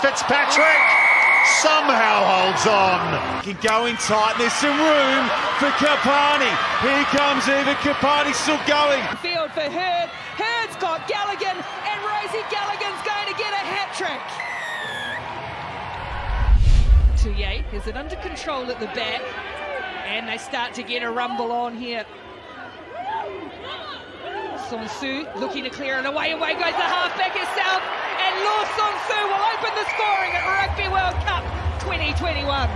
pass. Fitzpatrick somehow holds on. Going tight, there's some room for Kapani. Here comes Eva Kapani, still going. Field for Hurd. Hurd's got Galligan, and Rosie Galligan's going to get a hat-trick. Tuyate has it under control at the back, and they start to get a rumble on here. Sonsu looking to clear it away. Away goes the halfback herself, and Law Sonsu will open the scoring at Rugby World Cup 2021.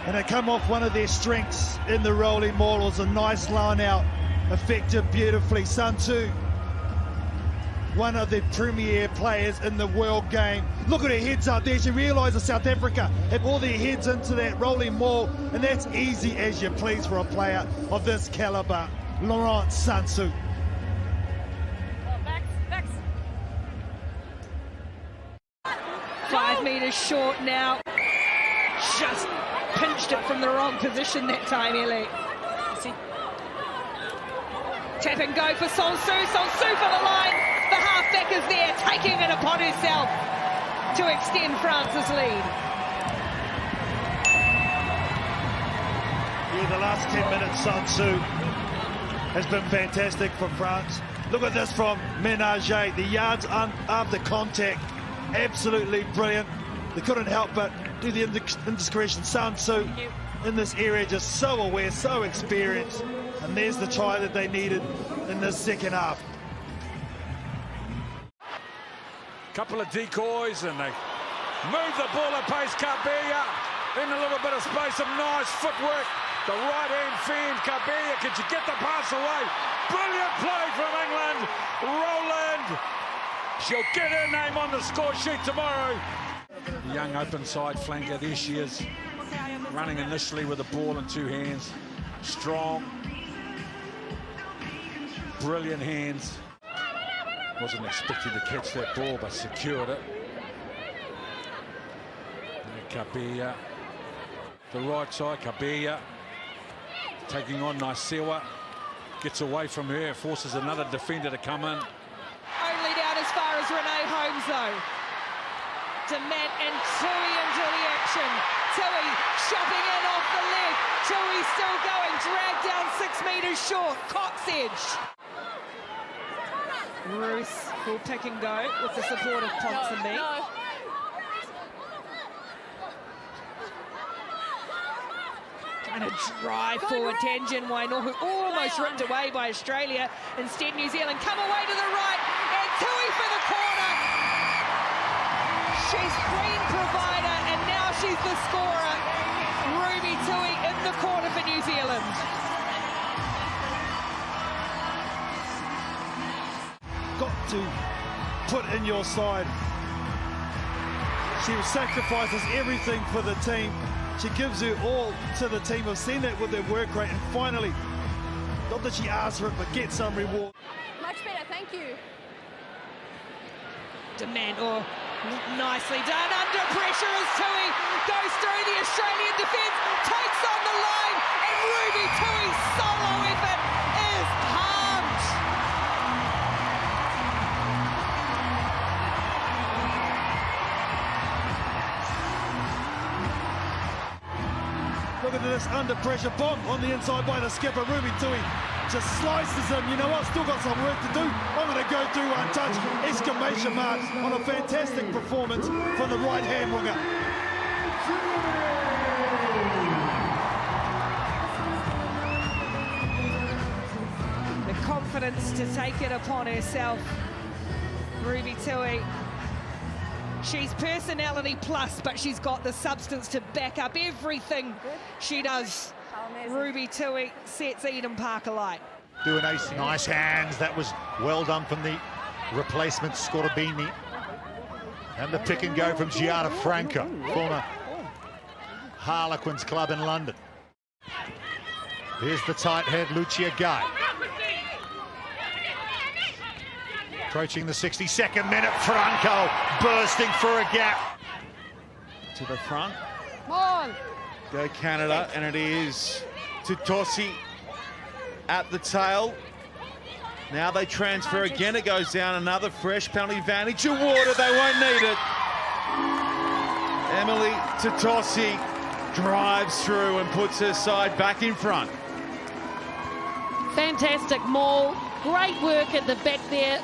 And they come off one of their strengths in the rolling maul. It was a nice line out, effective beautifully. Sonsu, one of the premier players in the world game. Look at her heads up there. She realises South Africa have all their heads into that rolling maul, and that's easy as you please for a player of this calibre. Laurent Sonsu. Backs. 5 metres short now. Just pinched it from the wrong position that time, Ellie. Tap and go for Sonsu. Sonsu for the line. The halfback is there, taking it upon herself to extend France's lead. Yeah, the last 10 minutes, Sonsu has been fantastic for France. Look at this from Ménager. The yards after contact, absolutely brilliant. They couldn't help but do the indiscretion. Sonsu in this area just so aware, so experienced. And there's the try that they needed in the second half. Couple of decoys, and they move the ball at pace. Kabia in a little bit of space, some nice footwork. The right-hand fan, Kabia, could you get the pass away? Brilliant play from England. Roland, she'll get her name on the score sheet tomorrow. The young open side flanker, there she is, running initially with the ball in two hands. Strong, brilliant hands. Wasn't expecting to catch that ball, but secured it. Kabia, the right side, Kabia taking on Naisewa, gets away from her, forces another defender to come in. Only down as far as Renee Holmes though. Dement and Tui into the action. Tui chopping in off the left. Tui still going, dragged down 6 metres short. Cox edge. Roos will pick and go with the support of Ponsonby. Trying to drive forward Tanjin Wainohu, almost ripped away by Australia. Instead, New Zealand come away to the right, and Tui for the corner. She's queen provider, and now she's the scorer. Ruby Tui in the corner for New Zealand. Got to put in your side. She sacrifices everything for the team. She gives her all to the team. I've seen that with her work rate, and finally, not that she asked for it, but get some reward. Much better, thank you. Demand, nicely done, under pressure as Tui goes through the Australian defence, takes on the line, and Ruby Tui's solo effort is pumped. Look at this under pressure bomb on the inside by the skipper. Ruby Tui just slices him. You know what? Still got some work to do. I'm going to go through untouched. Exclamation mark on a fantastic performance from the right-hand winger. The confidence to take it upon herself. Ruby Tui. She's personality plus, but she's got the substance to back up everything she does. Ruby Tui sets Eden Park alight. Doing nice hands. That was well done from the replacement Scorbini. And the pick and go from Giada Franco, former Harlequins club in London. Here's the tight head, Lucia Guy. Approaching the 62nd minute, Franco bursting for a gap. To the front. Come on. Go Canada, and it is to Tossi at the tail. Now they transfer again, it goes down, another fresh penalty advantage. Awarded, they won't need it. Emily Tatossi drives through and puts her side back in front. Fantastic maul, great work at the back there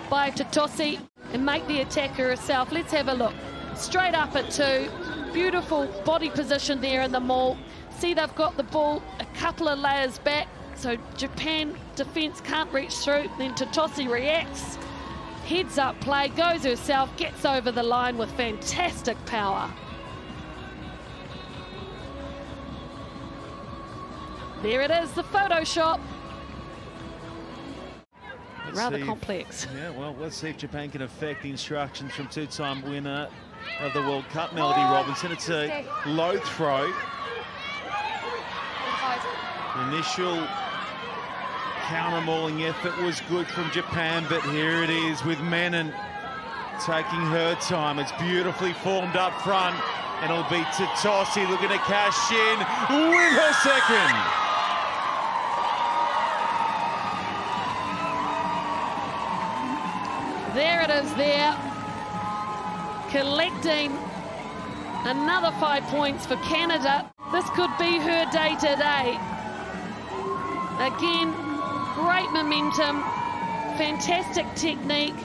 by Tatossi, and make the attacker herself. Let's have a look. Straight up at 2, beautiful body position there in the maul. See, they've got the ball a couple of layers back, so Japan defence can't reach through. Then Tatossi reacts, heads up play, goes herself, gets over the line with fantastic power. There it is, the Photoshop. Rather complex. Yeah, well, let's see if Japan can affect the instructions from two-time winner of the World Cup, Melody Robinson. It's a low throw. Initial counter-mauling effort was good from Japan, but here it is with Menon taking her time. It's beautifully formed up front, and it'll be Tatossi looking to cash in with her second. There it is there, collecting another 5 points for Canada. This could be her day today. Again, great momentum, fantastic technique,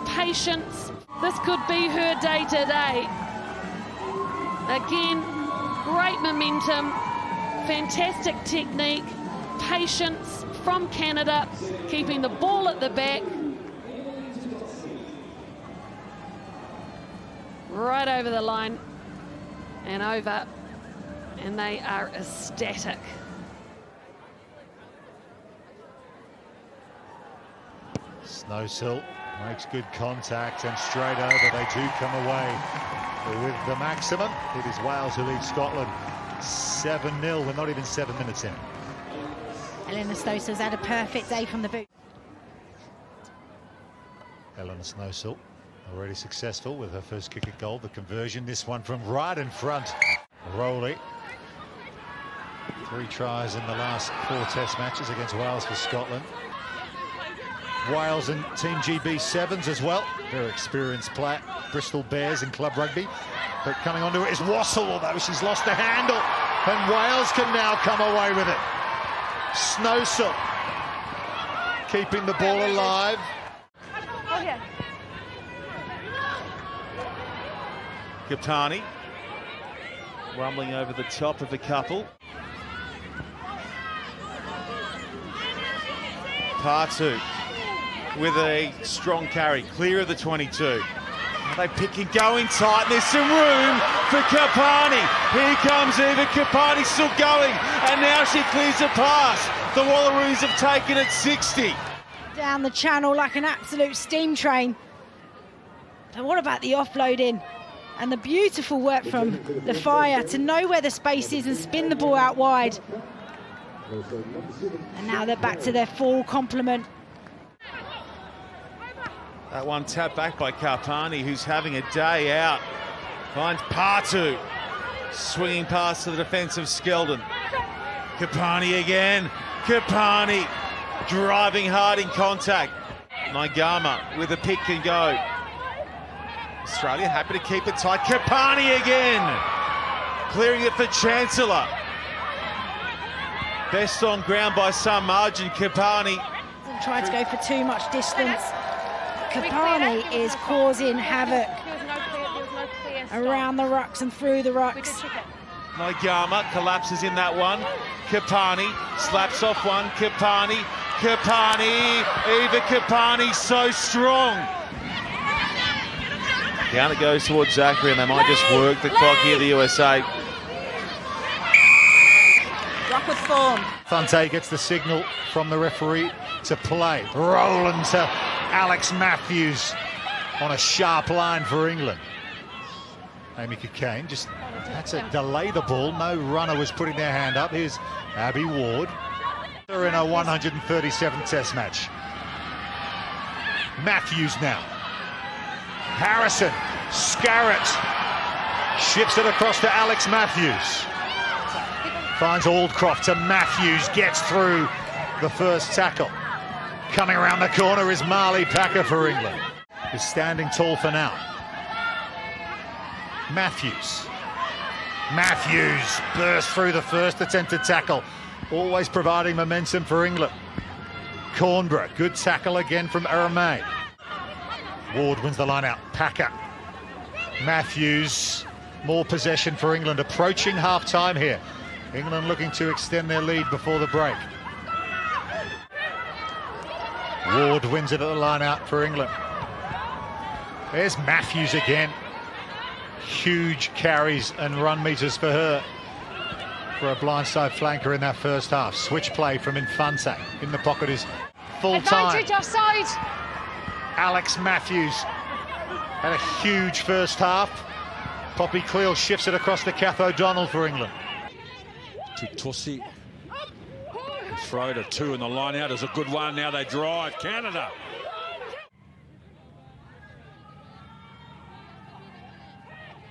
patience. This could be her day today. Again, great momentum, fantastic technique, patience from Canada, keeping the ball at the back. Right over the line and over, and they are ecstatic. Snowsill makes good contact and straight over they do come away with the maximum. It is Wales who lead Scotland 7-0. We're not even 7 minutes in. Elena Snowsill's had a perfect day from the boot. Elena Snowsill already successful with her first kick at goal. The conversion, this one from right in front. Rowley. 3 tries in the last 4 test matches against Wales for Scotland. Wales and Team GB Sevens as well. Very experienced player. Bristol Bears in club rugby. But coming onto it is Wassell, although she's lost the handle. And Wales can now come away with it. Snowsill keeping the ball alive. Kapani rumbling over the top of a couple. Partu with a strong carry, clear of the 22. They pick and go in tight, and there's some room for Kapani. Here comes Eva Kapani, still going, and now she clears a pass. The Wallaroos have taken it 60. Down the channel like an absolute steam train. But what about the offloading? And the beautiful work from the Fire to know where the space is and spin the ball out wide. And now they're back to their full complement. That one tapped back by Karpani, who's having a day out. Finds Partu, swinging past to the defence of Skeldon. Karpani again. Karpani driving hard in contact. Naigama with a pick and go. Australia happy to keep it tight. Karpani again, clearing it for Chancellor. Best on ground by some margin, Karpani. Trying to go for too much distance. Karpani is causing havoc around the rucks and through the rucks. Naigama collapses in that one. Karpani slaps off one. Karpani, Eva Karpani, so strong. Down it goes towards Zachary, and they might just work the clock here, the USA. Rock with form. Fante gets the signal from the referee to play. Rolling to Alex Matthews on a sharp line for England. Amy Cockayne just had to delay the ball. No runner was putting their hand up. Here's Abby Ward. They're in a 137 test match. Matthews now. Harrison, Scarrett, shifts it across to Alex Matthews. Finds Aldcroft to Matthews, gets through the first tackle. Coming around the corner is Marley Packer for England. Is standing tall for now. Matthews burst through the first attempt to tackle, always providing momentum for England. Cornborough, good tackle again from Aramay. Ward wins the line out. Packer, Matthews, more possession for England, approaching half-time here. England looking to extend their lead before the break. Ward wins it at the line out for England. There's Matthews again. Huge carries and run meters for her for a blindside flanker in that first half. Switch play from Infante. In the pocket is full time. Advantage offside. Alex Matthews had a huge first half. Poppy Cleal shifts it across to Kath O'Donnell for England. To Tussi. Throw to two in the line out is a good one. Now they drive. Canada.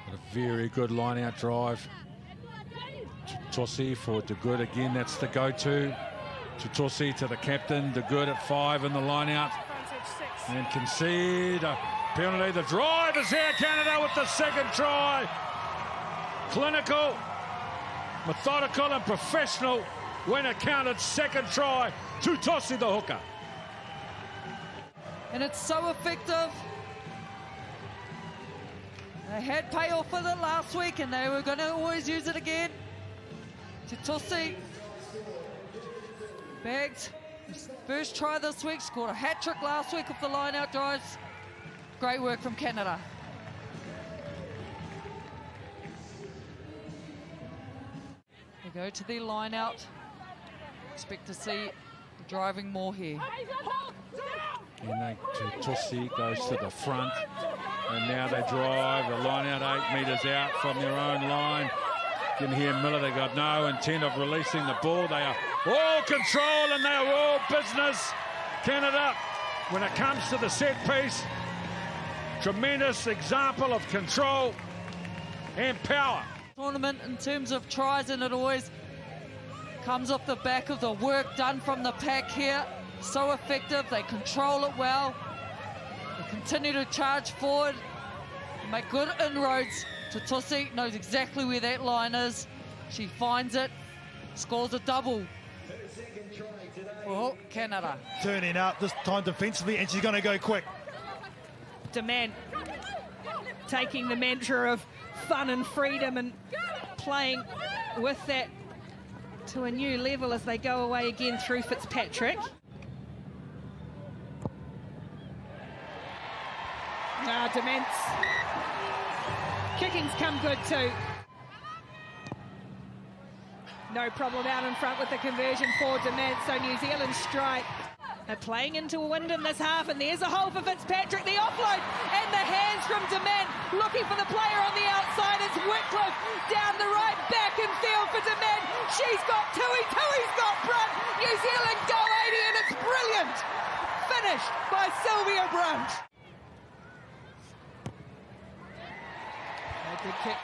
A very good line out drive. Tussi for De Good again. That's the go-to. To Tussi to the captain. De Good at 5 in the line out. And concede a penalty. The drive is here. Canada with the second try. Clinical, methodical and professional when it counted. Second try to Tussi the hooker. And it's so effective. They had payoff with it last week and they were going to always use it again. To Tussi. Bagged his first try this week, scored a hat-trick last week of the line-out drives. Great work from Canada. They go to the line-out. Expect to see driving more here. And Tussi goes to the front. And now they drive the line out 8 metres out from their own line. You can hear Miller, they got no intent of releasing the ball. They are all control and they are all business. Canada, when it comes to the set piece, tremendous example of control and power. Tournament in terms of tries, and it always comes off the back of the work done from the pack here. So effective, they control it well. They continue to charge forward, make good inroads. Tussi knows exactly where that line is. She finds it, scores a double. Well, Canada. Turning up this time defensively, and she's going to go quick. Demand taking the mantra of fun and freedom and playing with that to a new level as they go away again through Fitzpatrick. Dements. Kicking's come good too. No problem out in front with the conversion for Dements, so New Zealand strike. They're playing into a wind in this half, and there's a hole for Fitzpatrick. The offload and the hands from Dement, looking for the player on the outside. It's Whitcliffe down the right, back in field for Dement. She's got Tui, Tui's got Brunt. New Zealand go 80, and it's brilliant. Finished by Sylvia Brunt. Good kick.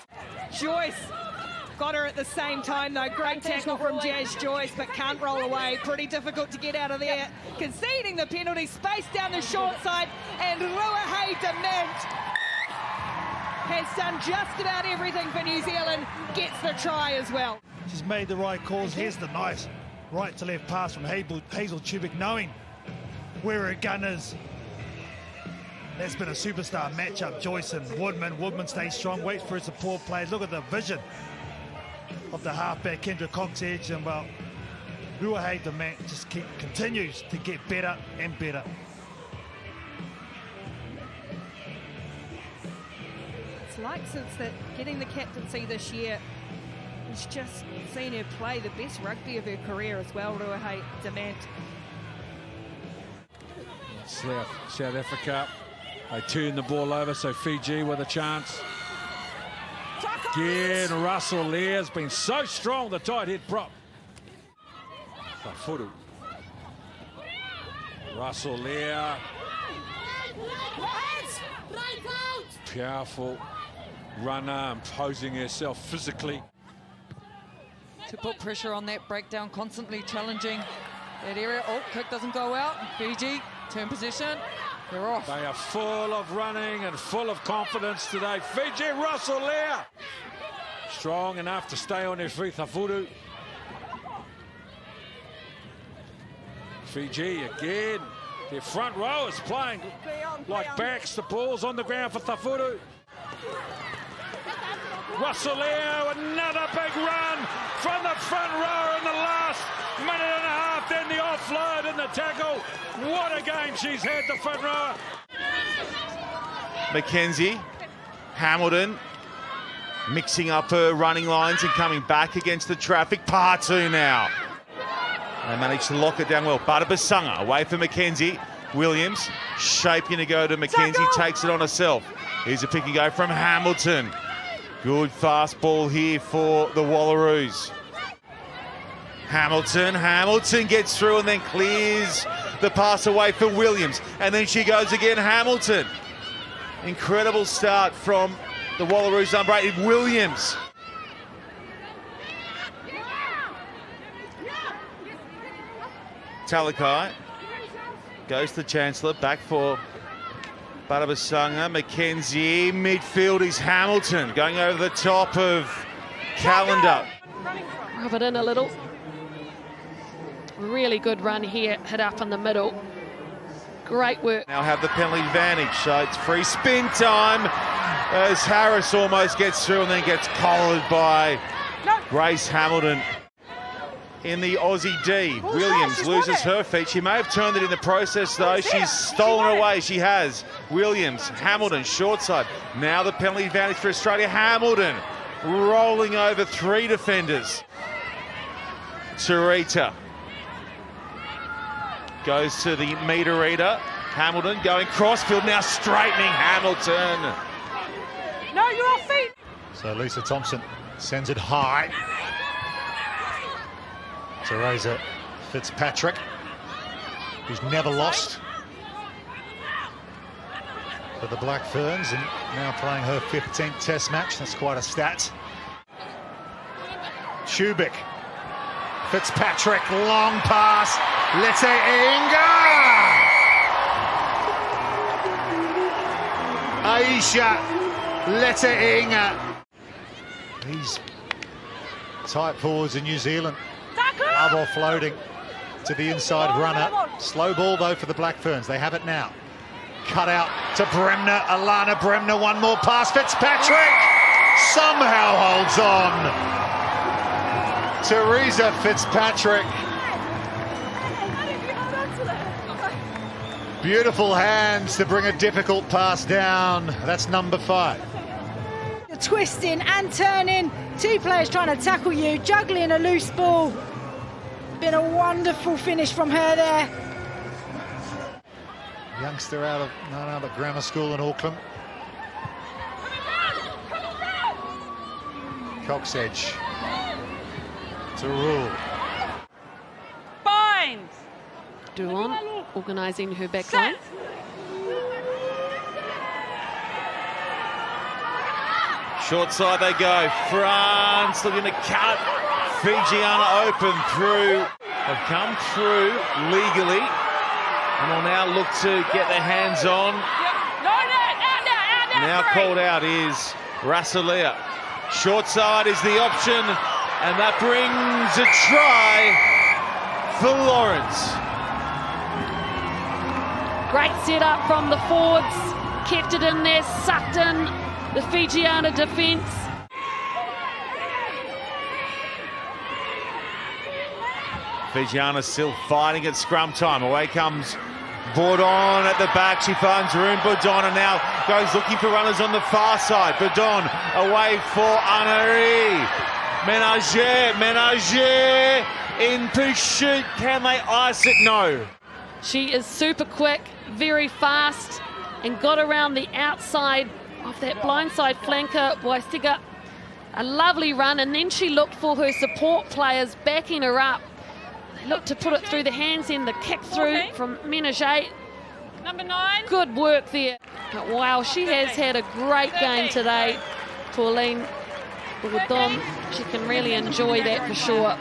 Joyce got her at the same time though. Great tackle from Jazz Joyce, but can't roll away. Pretty difficult to get out of there. Conceding the penalty, space down the short side, and Ruahei Dement has done just about everything for New Zealand. Gets the try as well. She's made the right calls. Here's the nice right to left pass from Hazel Tubic, knowing where her gun is. That's been a superstar matchup, Joyce and Woodman. Woodman stays strong, waits for his support play. Look at the vision of the halfback, Kendra Cox-Edge, and well, Ruahei Dement just continues to get better and better. It's like since getting the captaincy this year, he's just seen her play the best rugby of her career as well, Ruahei Dement. South Africa. They turn the ball over, so Fiji with a chance. Again, Russell Lear's been so strong, the tight head prop. Furu. Russell Lear. Powerful runner, imposing herself physically. To put pressure on that breakdown, constantly challenging That area, oh, kick doesn't go out. Fiji, turn position, they're off. They are full of running and full of confidence today. Fiji, Russell Lear. Strong enough to stay on their feet, Tafuru. Fiji again. Their front row is playing like backs. The ball's on the ground for Tafuru. Russell Lear, another big run from the front row in the last minute and a half. Then the offload and the tackle. What a game she's had, the front rower. Mackenzie, Hamilton, mixing up her running lines and coming back against the traffic. Patu now. They managed to lock it down well. Barabasanga away from Mackenzie. Williams shaping to go to Mackenzie, takes it on herself. Here's a pick and go from Hamilton. Good fast ball here for the Wallaroos. Hamilton gets through and then clears the pass away for Williams. And then she goes again, Hamilton. Incredible start from the Wallaroos unbraided Williams. Talakai goes to Chancellor, back for Barabasanga. Mackenzie, midfield is Hamilton, going over the top of Calendar. Rub it in a little. Really good run here, hit up in the middle. Great work. Now have the penalty advantage, so it's free spin time as Harris almost gets through and then gets collared by Grace Hamilton. In the Aussie D, Williams loses her feet. She may have turned it in the process though. She's stolen away. She has. Williams, Hamilton, short side. Now the penalty advantage for Australia. Hamilton rolling over 3 defenders. Tarita goes to the meter reader. Hamilton going crossfield, now straightening Hamilton. No, you're off feet. So Lisa Thompson sends it high. Teresa Fitzpatrick, who's never lost for the Black Ferns and now playing her 15th Test match. That's quite a stat. Chubik, Fitzpatrick, long pass, Lete Inga! Aisha Lete Inga. These tight forwards in New Zealand love offloading to the inside runner. Slow ball though for the Black Ferns. They have it now. Cut out to Bremner. Alana Bremner. One more pass. Fitzpatrick somehow holds on. Teresa Fitzpatrick. Beautiful hands to bring a difficult pass down. That's number 5. Twisting and turning. 2 players trying to tackle you, juggling a loose ball. Been a wonderful finish from her there. Youngster out of none other grammar school in Auckland. Cox edge to Rule. Bind. Duon organising her back line. Short side they go. France looking to cut. Fijiana open through. Have come through legally and will now look to get their hands on. Now called out is Rassalia. Short side is the option and that brings a try for Lawrence. Great setup from the forwards. Kept it in there, sucked in the Fijiana defence. Fijiana still fighting at scrum time. Away comes Bourdon at the back. She finds room. Bourdon and now goes looking for runners on the far side. Bourdon away for Anari. Ménager in pursuit. Can they ice it? No. She is super quick, very fast, and got around the outside of that blindside flanker, Waistiga. A lovely run, and then she looked for her support players backing her up. They looked to put it through the hands, and the kick through from Ménager. Number 9. Good work there. But wow, she has had a great game today, Pauline Bourdon. She can really enjoy that for sure.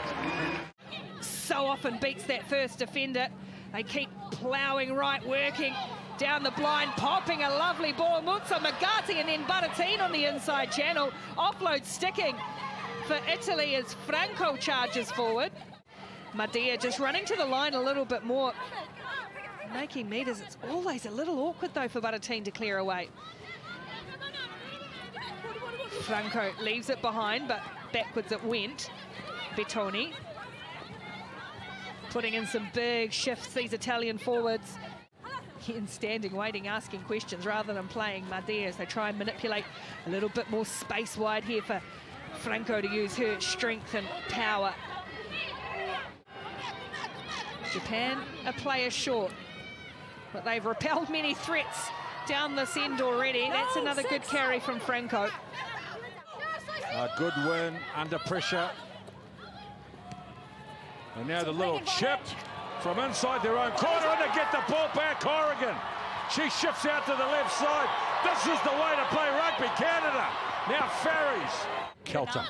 so often beats that first defender. They keep ploughing right, working down the blind, popping a lovely ball. Muzza Magati and then Baratine on the inside channel. Offload sticking for Italy as Franco charges forward. Madea just running to the line a little bit more, making meters. It's always a little awkward though for Baratine to clear away. Franco leaves it behind, but backwards it went. Bettoni putting in some big shifts, these Italian forwards. Again, standing, waiting, asking questions rather than playing Madea as they try and manipulate a little bit more space wide here for Franco to use her strength and power. Japan a player short, but they've repelled many threats down this end already. That's another good carry from Franco. A good win under pressure. And now the little chip from inside their own corner, and they get the ball back, Corrigan. She shifts out to the left side. This is the way to play rugby, Canada. Now Ferries. Kelter.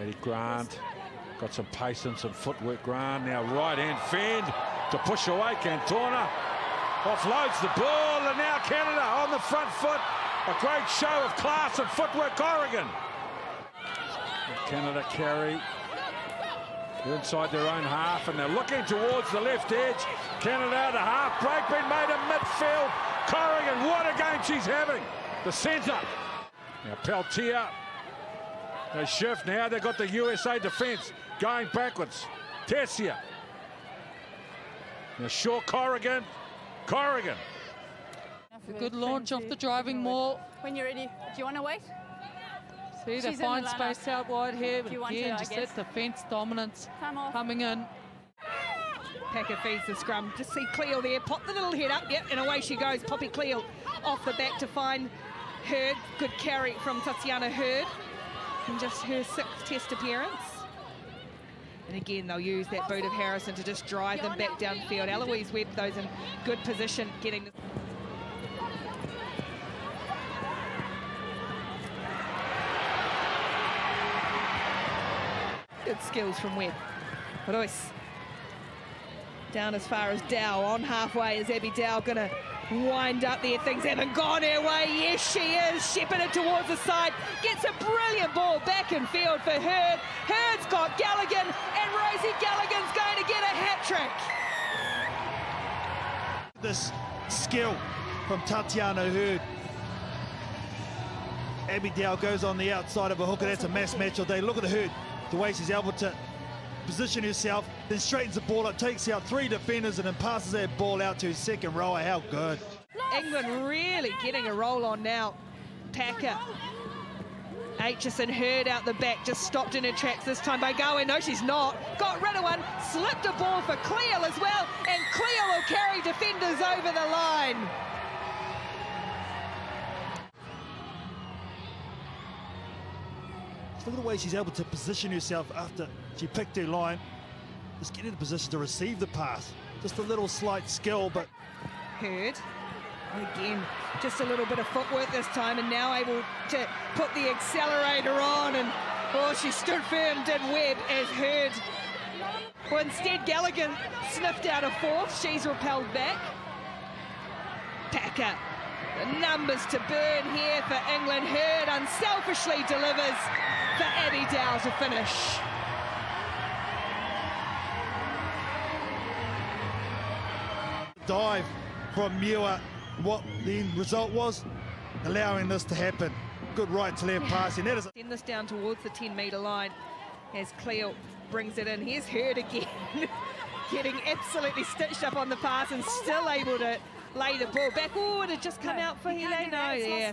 Eddie Grant. Got some pace and some footwork, Grant. Now right-hand fend to push away, Cantona. Offloads the ball, and now Canada on the front foot. A great show of class and footwork, Corrigan. Canada carry inside their own half, and they're looking towards the left edge. Canada, the half break being made in midfield. Corrigan, what a game she's having. The centre. Now Peltier. They shift now. They've got the USA defence going backwards. Tessia. Now short Corrigan. Corrigan. A good launch off the driving maul. When you're ready. Do you want to wait? See, they She's in find the space out wide here, but you want again, to, I just guess. that defence dominance Time off. coming in. Packer feeds the scrum. Just see Cleo there, pop the little head up, yep, and away she goes. Poppy Cleo off the back to find Hurd. Good carry from Tatiana Hurd. And just her 6th test appearance. And again, they'll use that boot of Harrison to just drive them back downfield. Eloise Webb, those in good position, getting the... Good skills from Webb. Royce. Down as far as Dow, on halfway. Is Abby Dow going to wind up there? Things haven't gone her way. Yes, she is. Shepherded towards the side. Gets a brilliant ball back in field for Hurd. Hurd's got Galligan, and Rosie Galligan's going to get a hat-trick. This skill from Tatiana Hurd. Abby Dow goes on the outside of a hooker. That's a mass match all day. Look at Hurd, the way she's able to position herself, then straightens the ball up, takes out 3 defenders, and then passes that ball out to his second rower. How good. England really getting a roll on now. Packer. Aitchison Hurd out the back, just stopped in her tracks this time by Gowen. No, she's not. Got rid of one, slipped a ball for Cleo as well, and Cleo will carry defenders over the line. Look at the way she's able to position herself after she picked her line. Just get in a position to receive the pass. Just a little slight skill, but... Hurd. Again, just a little bit of footwork this time, and now able to put the accelerator on, and oh, she stood firm, did Webb, as Hurd. Well, instead, Galligan sniffed out a 4th. She's repelled back. Packer. The numbers to burn here for England. Hurd unselfishly delivers for Abby Dow to finish. Dive from Muir. What the end result was, allowing this to happen. Good right to left passing. That is Send this down towards the 10-metre line as Cleo brings it in. Here's Hurd again, getting absolutely stitched up on the pass and still able to lay the ball back. Oh, it had just come out for Helene. No, yeah.